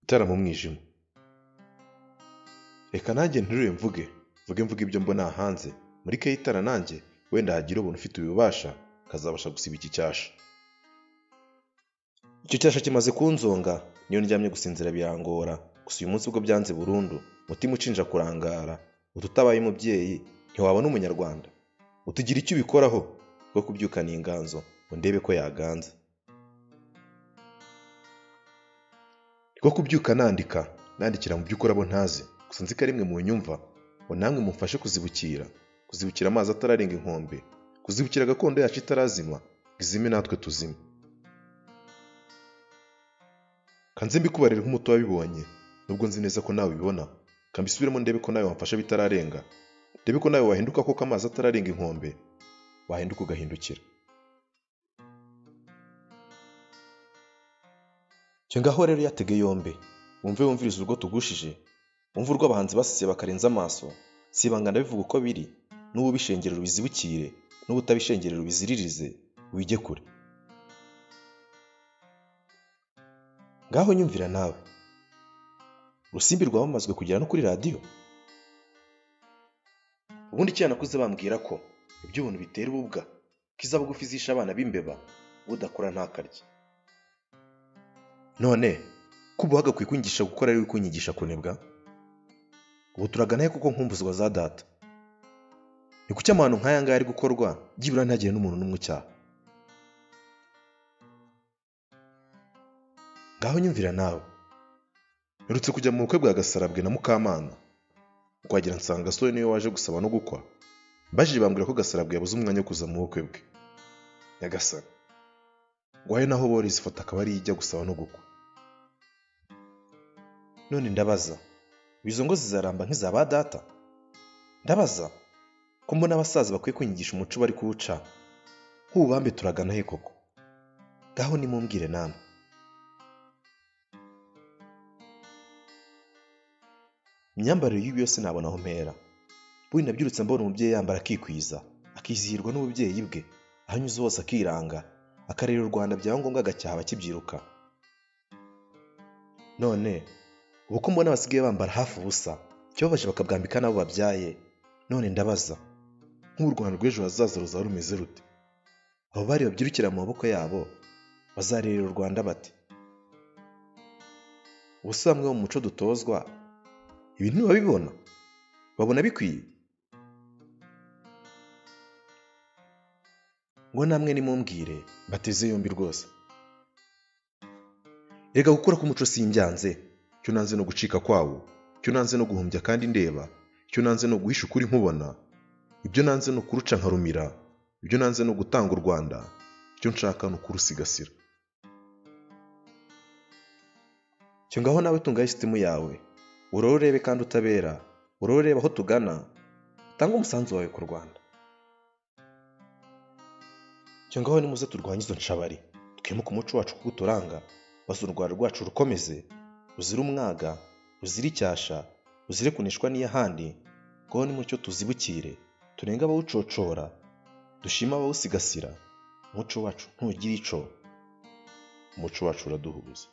itara mu mwijima. Reka nanjye nterure mvuge ibyo mbona hanze muri ke itara, nanjye wenda hagira ubuntu ufite ububasha kazabasha gusiba iki cyasha. Icyo cyasha kimaze kunzonga niyo ndyamye gusinzira birangora, gusa uyu munsi ubwo byanze burundu, mutima ucinja kurangara, ututabaye umubyeyi ntiwabona umunyarwanda, utugira icyo ubikoraho bwo kubyukana inganzo ngo ndebe ko yaganza. Rwo kubyuka nandikira mu by'ukuri abo ntazi, gusa nzi ko ari mwe mu nyumva ngo namwe mumfashe kuzibukira amazi atararenga inkombe, kuzibukira gakondo yacu itarazima, izime natwe tuzime. Kanze mbikubarire nk'umuto wabibonye, nubwo nzi neza ko nawe ubibona, kambisubiremo ndebe ko nawe wamfasha bitararenga, ndebe ko nawe wahinduka koko amazi atararenga inkombe, wahinduka ugahindukira. Cyo ngaho rero yatege yombe, wumviriza urwo tugushije, wumva urw'abahanzi basisiye bakarenza amaso, sibangana bivuga uko biri, n'ubu bishengerera ubizibukire, n'ubu utabishengerera ubiziririze, wige kure. Ngaho nyumvira nawe, urusimbi rwamamazwe kugera no kuri radiyo. Ubundi cyane nakuze bambwira ko iby'ubuntu bitera ububwa, kiza bugufi zisha abana b'imbeba, udakora ntakarye. None kuba wagakwiye kunyigisha gukora ari kunyigisha kunebwa? Ubu turagana he kuko nkumbuzwa za data? Ni kuki amahano nk'aya ngaya ari gukorwa byibura ntagire n'umuntu n'umwe ucyaha? Ngaho nyumvira nawe, nirutse kujya mu bukwe bwa Gasarabwe na Mukamana, rwagira nsanga gasore niwe waje gusaba no gukwa. Bajije bambwira ko Gasarabwe yabuze umwanya wo kuza mu bukwe bwe. Nyagasani, ngwaye naho borize ifata akaba ari ijya gusaba no gukwa. None ndabaza, izo ngo zizaramba nk'izaba data? Ndabaza ko mbona abasaza bakwiye kunyigisha umuco bari kuwuca, nk'ubambe turagana he koko? Ngaho nimumbwire namwe. Imyambarire y'ibi yose nabona aho mpera. Bundi nabyirutse mbona umubyeyi yambara akikwiza, akizihirwa n'ububyeyi bwe, aho anyuze hose akiranga, akarera u Rwanda byaba ngombwa agacyaha abakibyiruka. None ubu ko mbona basigaye bambara hafi ubusa, cyobaje bakabwambika nabo babyaye. None ndabaza, nk'u Rwanda rw'ejo hazaza ruzaba rumeze rute? Abo bari babyirukira mu maboko yabo bazarerera u Rwanda bate? Ubuse bamwe mu muco dutozwa ibintu ntibabibona, babona bikwiye? Ngo namwe nimumbwire bateze yombi rwose. Erega gukora k'umuco simbyanze, cyo nanze no gucika kwawo, cyo nanze no guhumbya kandi ndeba, cyo nanze no guhisha ukuri nkubona, ibyo nanze no kuruca nkarumira, ibyo nanze no gutanga u Rwanda, cyo nshaka no kurusigasira. Cyo ngaho nawe tungaye sitimu yawe, urorebe kandi utabera, urorebe aho tugana, tanga umusanzu wawe ku Rwanda. Cyo ngaho nimuze turwanye izo nshabari, twimuke umuco wacu kuko uturanga, maze u Rwanda rwacu rukomeze, ruzira umwaga, ruzira icyasha, ruzire kunishwa n'iyahandi. Ngaho nimucyo tuzibukire, turenga abawucocora, dushima abawusigasira. Umuco wacu ntugira ico, umuco wacu uraduhuza.